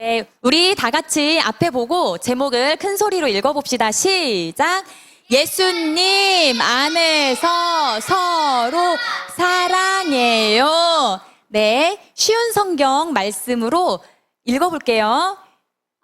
네, 우리 다 같이 앞에 보고 제목을 큰 소리로 읽어봅시다. 시작. 예수님 안에서 서로 사랑해요. 네, 쉬운 성경 말씀으로 읽어볼게요.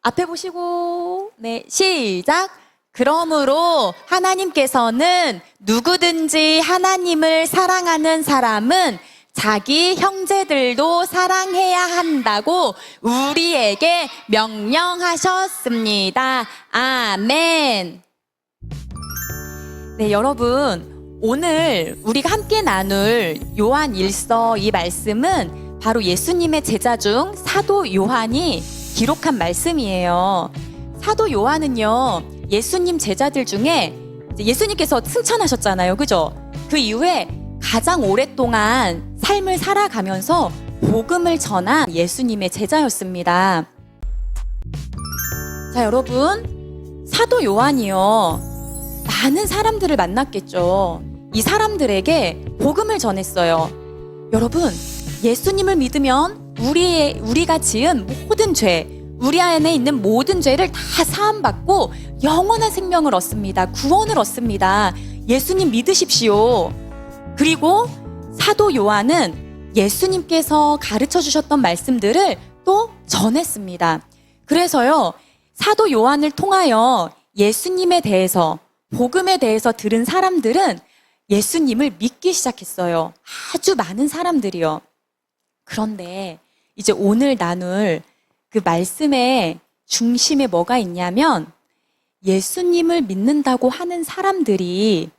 앞에 보시고, 네, 시작. 그러므로 하나님께서는 누구든지 하나님을 사랑하는 사람은 자기 형제들도 사랑해야 한다고 우리에게 명령하셨습니다. 아멘. 네, 여러분, 오늘 우리가 함께 나눌 요한 1서 이 말씀은 바로 예수님의 제자 중 사도 요한이 기록한 말씀이에요. 사도 요한은요, 예수님 제자들 중에 예수님께서 승천하셨잖아요. 그죠? 그 이후에 가장 오랫동안 삶을 살아가면서 복음을 전한 예수님의 제자였습니다. 자, 여러분, 사도 요한이요, 많은 사람들을 만났겠죠. 이 사람들에게 복음을 전했어요. 여러분, 예수님을 믿으면 우리가 지은 모든 죄, 우리 안에 있는 모든 죄를 다 사함받고 영원한 생명을 얻습니다. 구원을 얻습니다. 예수님 믿으십시오. 그리고 사도 요한은 예수님께서 가르쳐 주셨던 말씀들을 또 전했습니다. 그래서요, 사도 요한을 통하여 예수님에 대해서, 복음에 대해서 들은 사람들은 예수님을 믿기 시작했어요. 아주 많은 사람들이요. 그런데 이제 오늘 나눌 그 말씀의 중심에 뭐가 있냐면, 예수님을 믿는다고 하는 사람들이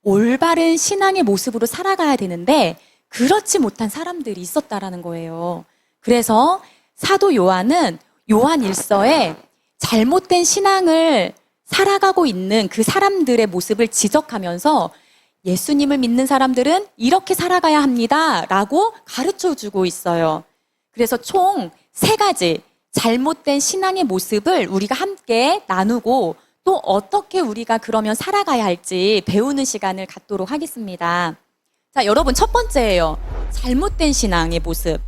올바른 신앙의 모습으로 살아가야 되는데 그렇지 못한 사람들이 있었다라는 거예요. 그래서 사도 요한은 요한 1서에 잘못된 신앙을 살아가고 있는 그 사람들의 모습을 지적하면서 예수님을 믿는 사람들은 이렇게 살아가야 합니다 라고 가르쳐주고 있어요. 그래서 총 3가지 잘못된 신앙의 모습을 우리가 함께 나누고 또 어떻게 우리가 그러면 살아가야 할지 배우는 시간을 갖도록 하겠습니다. 자, 여러분, 첫 번째예요. 잘못된 신앙의 모습.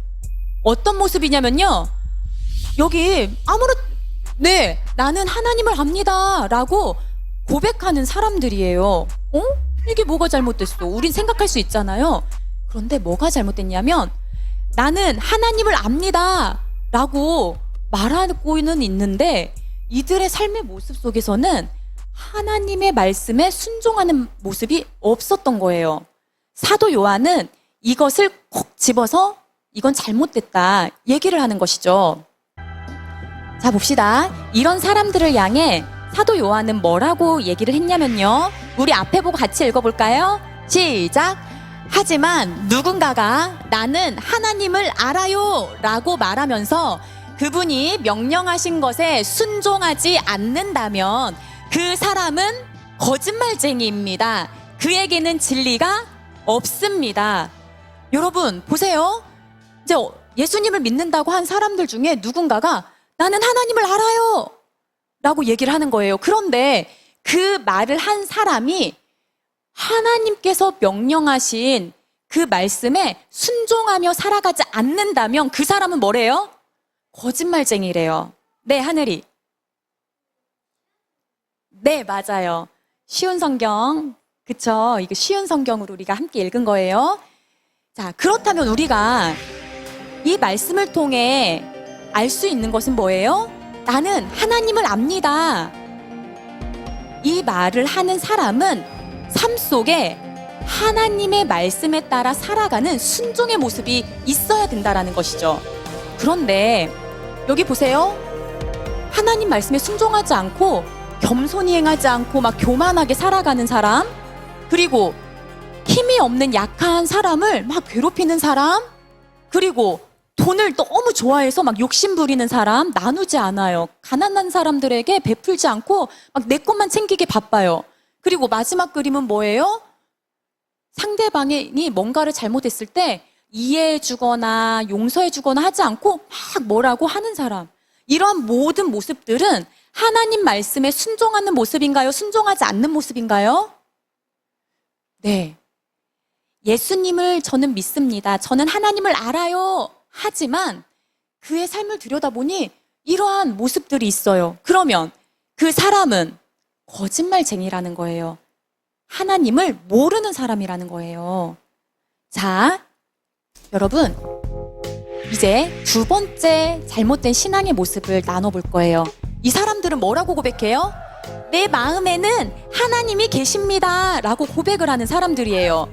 어떤 모습이냐면요, 여기 나는 하나님을 압니다 라고 고백하는 사람들이에요. 이게 뭐가 잘못됐어? 우린 생각할 수 있잖아요. 그런데 뭐가 잘못됐냐면, 나는 하나님을 압니다 라고 말하고는 있는데 이들의 삶의 모습 속에서는 하나님의 말씀에 순종하는 모습이 없었던 거예요. 사도 요한은 이것을 콕 집어서 이건 잘못됐다 얘기를 하는 것이죠. 자, 봅시다. 이런 사람들을 향해 사도 요한은 뭐라고 얘기를 했냐면요, 우리 앞에 보고 같이 읽어볼까요? 시작. 하지만 누군가가 나는 하나님을 알아요 라고 말하면서 그분이 명령하신 것에 순종하지 않는다면 그 사람은 거짓말쟁이입니다. 그에게는 진리가 없습니다. 여러분, 보세요. 이제 예수님을 믿는다고 한 사람들 중에 누군가가 나는 하나님을 알아요 라고 얘기를 하는 거예요. 그런데 그 말을 한 사람이 하나님께서 명령하신 그 말씀에 순종하며 살아가지 않는다면 그 사람은 뭐래요? 거짓말쟁이래요. 네, 하늘이. 네, 맞아요. 쉬운 성경. 그쵸? 이거 쉬운 성경으로 우리가 함께 읽은 거예요. 자, 그렇다면 우리가 이 말씀을 통해 알 수 있는 것은 뭐예요? 나는 하나님을 압니다. 이 말을 하는 사람은 삶 속에 하나님의 말씀에 따라 살아가는 순종의 모습이 있어야 된다라는 것이죠. 그런데 여기 보세요. 하나님 말씀에 순종하지 않고 겸손히 행하지 않고 막 교만하게 살아가는 사람, 그리고 힘이 없는 약한 사람을 막 괴롭히는 사람, 그리고 돈을 너무 좋아해서 막 욕심 부리는 사람, 나누지 않아요. 가난한 사람들에게 베풀지 않고 막 내 것만 챙기게 바빠요. 그리고 마지막 그림은 뭐예요? 상대방이 뭔가를 잘못했을 때 이해해주거나 용서해주거나 하지 않고 막 뭐라고 하는 사람. 이런 모든 모습들은 하나님 말씀에 순종하는 모습인가요? 순종하지 않는 모습인가요? 네. 예수님을 저는 믿습니다. 저는 하나님을 알아요. 하지만 그의 삶을 들여다보니 이러한 모습들이 있어요. 그러면 그 사람은 거짓말쟁이라는 거예요. 하나님을 모르는 사람이라는 거예요. 자, 여러분, 이제 두 번째 잘못된 신앙의 모습을 나눠볼 거예요. 이 사람들은 뭐라고 고백해요? 내 마음에는 하나님이 계십니다 라고 고백을 하는 사람들이에요.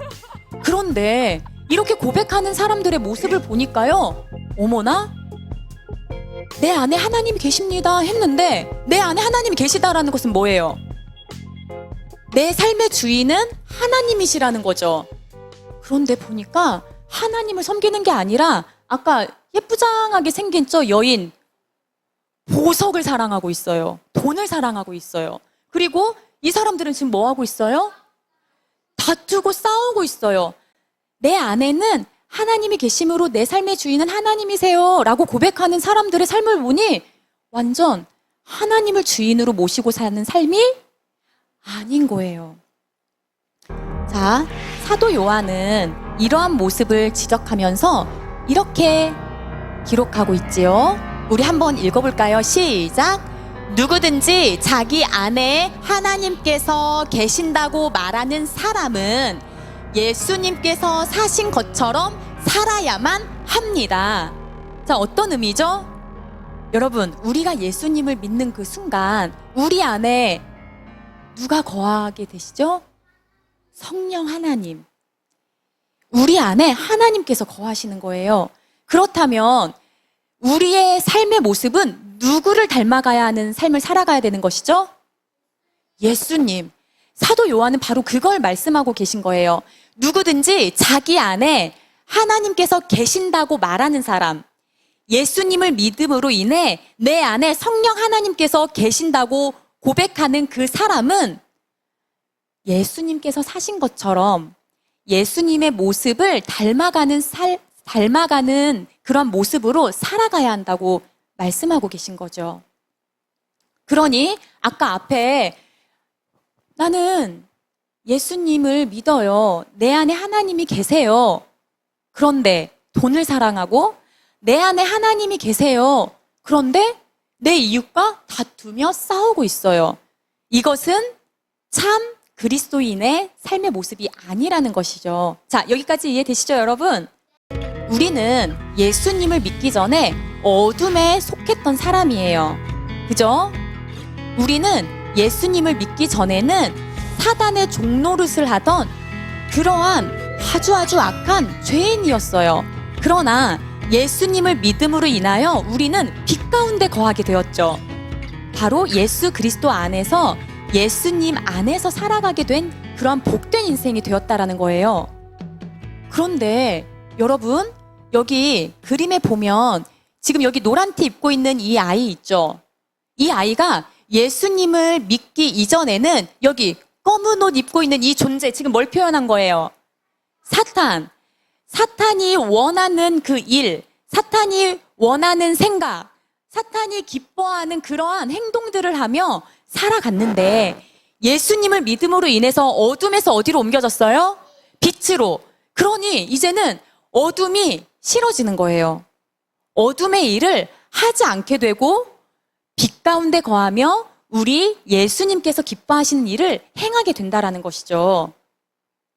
그런데 이렇게 고백하는 사람들의 모습을 보니까요, 어머나? 내 안에 하나님이 계십니다 했는데 내 안에 하나님이 계시다라는 것은 뭐예요? 내 삶의 주인은 하나님이시라는 거죠. 그런데 보니까 하나님을 섬기는 게 아니라 아까 예쁘장하게 생긴 저 여인, 보석을 사랑하고 있어요. 돈을 사랑하고 있어요. 그리고 이 사람들은 지금 뭐 하고 있어요? 다투고 싸우고 있어요. 내 안에는 하나님이 계심으로 내 삶의 주인은 하나님이세요 라고 고백하는 사람들의 삶을 보니 완전 하나님을 주인으로 모시고 사는 삶이 아닌 거예요. 자, 사도 요한은 이러한 모습을 지적하면서 이렇게 기록하고 있지요. 우리 한번 읽어볼까요? 시작! 누구든지 자기 안에 하나님께서 계신다고 말하는 사람은 예수님께서 사신 것처럼 살아야만 합니다. 자, 어떤 의미죠? 여러분, 우리가 예수님을 믿는 그 순간 우리 안에 누가 거하게 되시죠? 성령 하나님. 우리 안에 하나님께서 거하시는 거예요. 그렇다면 우리의 삶의 모습은 누구를 닮아가야 하는 삶을 살아가야 되는 것이죠? 예수님. 사도 요한은 바로 그걸 말씀하고 계신 거예요. 누구든지 자기 안에 하나님께서 계신다고 말하는 사람, 예수님을 믿음으로 인해 내 안에 성령 하나님께서 계신다고 고백하는 그 사람은 예수님께서 사신 것처럼 예수님의 모습을 닮아가는 그런 모습으로 살아가야 한다고 말씀하고 계신 거죠. 그러니 아까 앞에 나는 예수님을 믿어요. 내 안에 하나님이 계세요. 그런데 돈을 사랑하고 내 안에 하나님이 계세요. 그런데 내 이웃과 다투며 싸우고 있어요. 이것은 참 그리스도인의 삶의 모습이 아니라는 것이죠. 자, 여기까지 이해되시죠, 여러분? 우리는 예수님을 믿기 전에 어둠에 속했던 사람이에요. 그죠? 우리는 예수님을 믿기 전에는 사단의 종노릇을 하던 그러한 아주 악한 죄인이었어요. 그러나 예수님을 믿음으로 인하여 우리는 빛 가운데 거하게 되었죠. 바로 예수 그리스도 안에서 예수님 안에서 살아가게 된 그런 복된 인생이 되었다라는 거예요. 그런데 여러분, 여기 그림에 보면 지금 여기 노란 티 입고 있는 이 아이 있죠? 이 아이가 예수님을 믿기 이전에는 여기 검은 옷 입고 있는 이 존재, 지금 뭘 표현한 거예요? 사탄이 원하는 그 일, 사탄이 원하는 생각, 사탄이 기뻐하는 그러한 행동들을 하며 살아갔는데 예수님을 믿음으로 인해서 어둠에서 어디로 옮겨졌어요? 빛으로. 그러니 이제는 어둠이 싫어지는 거예요. 어둠의 일을 하지 않게 되고 빛 가운데 거하며 우리 예수님께서 기뻐하시는 일을 행하게 된다라는 것이죠.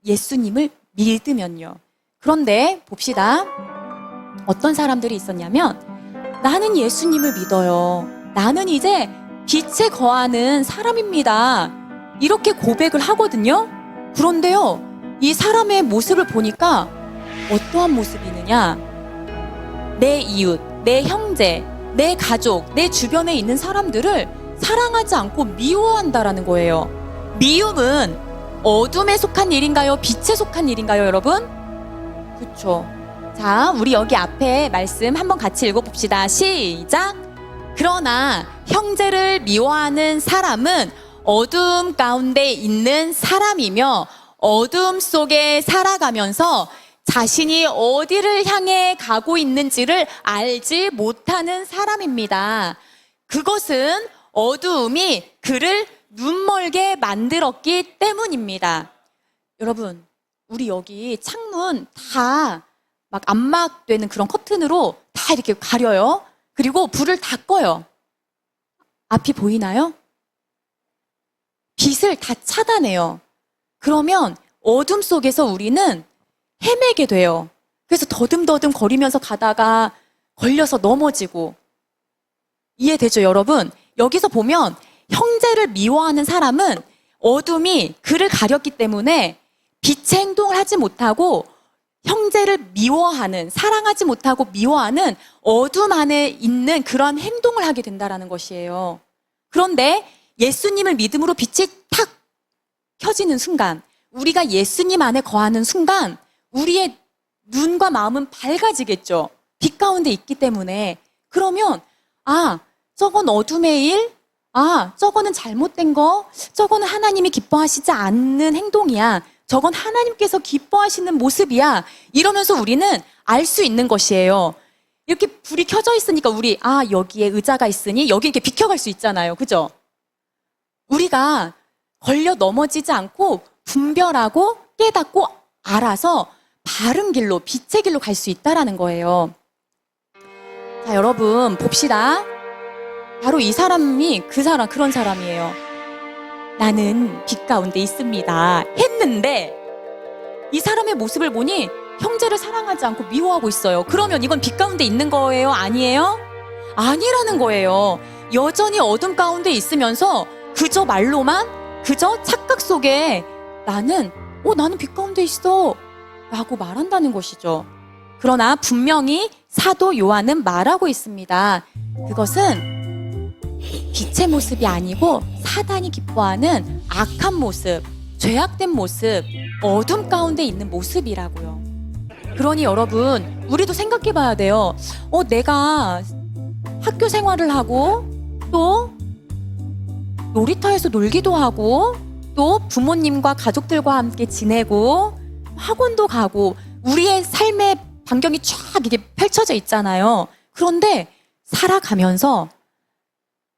예수님을 믿으면요. 그런데 봅시다. 어떤 사람들이 있었냐면 나는 예수님을 믿어요. 나는 이제 빛에 거하는 사람입니다. 이렇게 고백을 하거든요. 그런데요, 이 사람의 모습을 보니까 어떠한 모습이 있느냐? 내 이웃, 내 형제, 내 가족, 내 주변에 있는 사람들을 사랑하지 않고 미워한다라는 거예요. 미움은 어둠에 속한 일인가요? 빛에 속한 일인가요, 여러분? 그렇죠. 자, 우리 여기 앞에 말씀 한번 같이 읽어봅시다. 시작! 그러나 형제를 미워하는 사람은 어둠 가운데 있는 사람이며 어둠 속에 살아가면서 자신이 어디를 향해 가고 있는지를 알지 못하는 사람입니다. 그것은 어두움이 그를 눈멀게 만들었기 때문입니다. 여러분, 우리 여기 창문 다 막 암막되는 그런 커튼으로 다 다 이렇게 가려요. 그리고 불을 다 꺼요. 앞이 보이나요? 빛을 다 차단해요. 그러면 어둠 속에서 우리는 헤매게 돼요. 그래서 더듬더듬 거리면서 가다가 걸려서 넘어지고. 이해되죠, 여러분? 여기서 보면 형제를 미워하는 사람은 어둠이 그를 가렸기 때문에 빛의 행동을 하지 못하고 형제를 미워하는, 사랑하지 못하고 미워하는 어둠 안에 있는 그런 행동을 하게 된다는 것이에요. 그런데 예수님을 믿음으로 빛이 탁 켜지는 순간, 우리가 예수님 안에 거하는 순간 우리의 눈과 마음은 밝아지겠죠. 빛 가운데 있기 때문에. 그러면 저건 어둠의 일, 저거는 잘못된 거, 저거는 하나님이 기뻐하시지 않는 행동이야, 저건 하나님께서 기뻐하시는 모습이야, 이러면서 우리는 알 수 있는 것이에요. 이렇게 불이 켜져 있으니까 우리 여기에 의자가 있으니 여기 이렇게 비켜갈 수 있잖아요. 그죠? 우리가 걸려 넘어지지 않고 분별하고 깨닫고 알아서 바른 길로, 빛의 길로 갈 수 있다라는 거예요. 자, 여러분 봅시다. 바로 이 사람이 그런 사람이에요. 나는 빛 가운데 있습니다 했는데 이 사람의 모습을 보니 형제를 사랑하지 않고 미워하고 있어요. 그러면 이건 빛 가운데 있는 거예요? 아니에요? 아니라는 거예요. 여전히 어둠 가운데 있으면서 그저 말로만, 그저 착각 속에 나는 빛 가운데 있어 라고 말한다는 것이죠. 그러나 분명히 사도 요한은 말하고 있습니다. 그것은 빛의 모습이 아니고 사단이 기뻐하는 악한 모습, 죄악된 모습, 어둠 가운데 있는 모습이라고요. 그러니 여러분, 우리도 생각해 봐야 돼요. 내가 학교 생활을 하고 또 놀이터에서 놀기도 하고 또 부모님과 가족들과 함께 지내고 학원도 가고 우리의 삶의 반경이 쫙 이게 펼쳐져 있잖아요. 그런데 살아가면서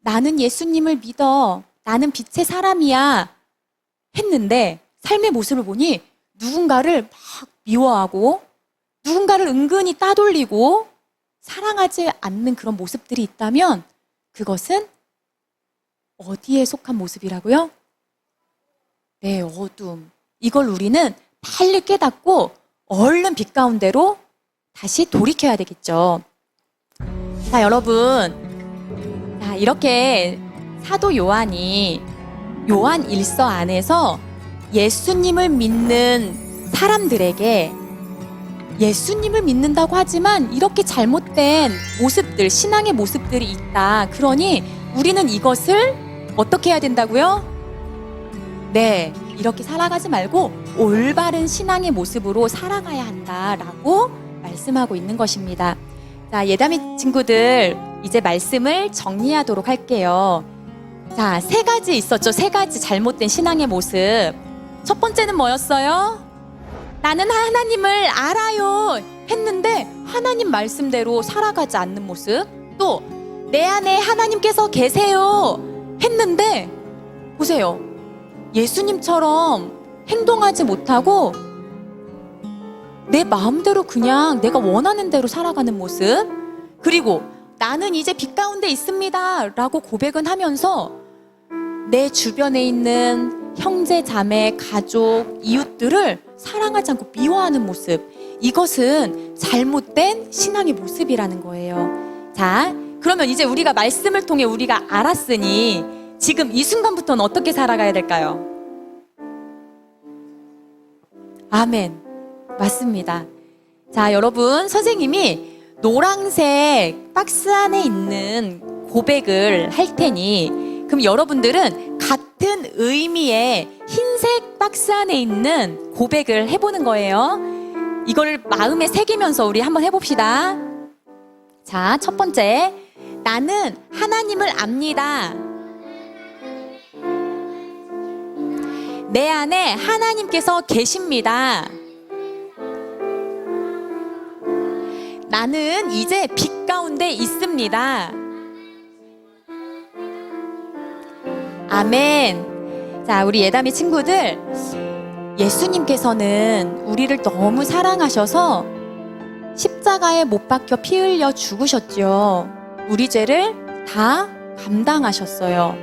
나는 예수님을 믿어, 나는 빛의 사람이야 했는데 삶의 모습을 보니 누군가를 막 미워하고 누군가를 은근히 따돌리고 사랑하지 않는 그런 모습들이 있다면 그것은 어디에 속한 모습이라고요? 네, 어둠. 이걸 우리는 빨리 깨닫고 얼른 빛 가운데로 다시 돌이켜야 되겠죠. 자, 여러분. 자, 이렇게 사도 요한이 요한 1서 안에서 예수님을 믿는 사람들에게 예수님을 믿는다고 하지만 이렇게 잘못된 모습들, 신앙의 모습들이 있다. 그러니 우리는 이것을 어떻게 해야 된다고요? 네, 이렇게 살아가지 말고 올바른 신앙의 모습으로 살아가야 한다라고 말씀하고 있는 것입니다. 자, 예담이 친구들, 이제 말씀을 정리하도록 할게요. 자, 3가지 있었죠. 3가지 잘못된 신앙의 모습. 첫 번째는 뭐였어요? 나는 하나님을 알아요 했는데 하나님 말씀대로 살아가지 않는 모습. 또 내 안에 하나님께서 계세요 했는데 보세요, 예수님처럼 행동하지 못하고 내 마음대로 그냥 내가 원하는 대로 살아가는 모습. 그리고 나는 이제 빛 가운데 있습니다 라고 고백은 하면서 내 주변에 있는 형제, 자매, 가족, 이웃들을 사랑하지 않고 미워하는 모습. 이것은 잘못된 신앙의 모습이라는 거예요. 자, 그러면 이제 우리가 말씀을 통해 우리가 알았으니 지금 이 순간부터는 어떻게 살아가야 될까요? 아멘. 맞습니다. 자, 여러분, 선생님이 노란색 박스 안에 있는 고백을 할 테니 그럼 여러분들은 같은 의미의 흰색 박스 안에 있는 고백을 해보는 거예요. 이걸 마음에 새기면서 우리 한번 해봅시다. 자, 첫 번째, 나는 하나님을 압니다. 내 안에 하나님께서 계십니다. 나는 이제 빛 가운데 있습니다. 아멘. 자, 우리 예담이 친구들, 예수님께서는 우리를 너무 사랑하셔서 십자가에 못 박혀 피 흘려 죽으셨죠. 우리 죄를 다 감당하셨어요.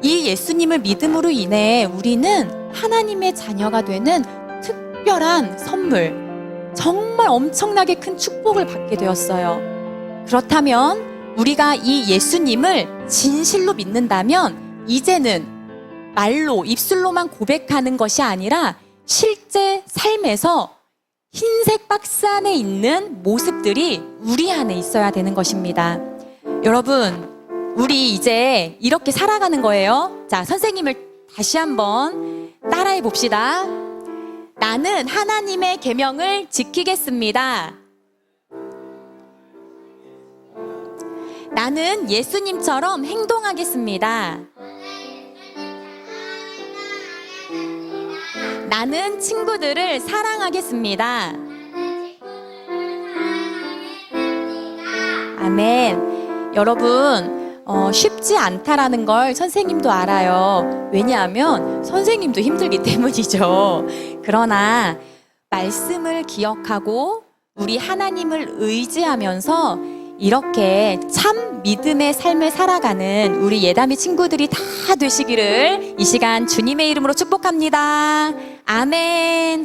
이 예수님을 믿음으로 인해 우리는 하나님의 자녀가 되는 특별한 선물, 정말 엄청나게 큰 축복을 받게 되었어요. 그렇다면 우리가 이 예수님을 진실로 믿는다면 이제는 말로, 입술로만 고백하는 것이 아니라 실제 삶에서 흰색 박스 안에 있는 모습들이 우리 안에 있어야 되는 것입니다. 여러분, 우리 이제 이렇게 살아가는 거예요. 자, 선생님을 다시 한번 따라해 봅시다. 나는 하나님의 계명을 지키겠습니다. 나는 예수님처럼 행동하겠습니다. 나는 친구들을 사랑하겠습니다. 아멘. 여러분, 쉽지 않다라는 걸 선생님도 알아요. 왜냐하면 선생님도 힘들기 때문이죠. 그러나 말씀을 기억하고 우리 하나님을 의지하면서 이렇게 참 믿음의 삶을 살아가는 우리 예담이 친구들이 다 되시기를 이 시간 주님의 이름으로 축복합니다. 아멘.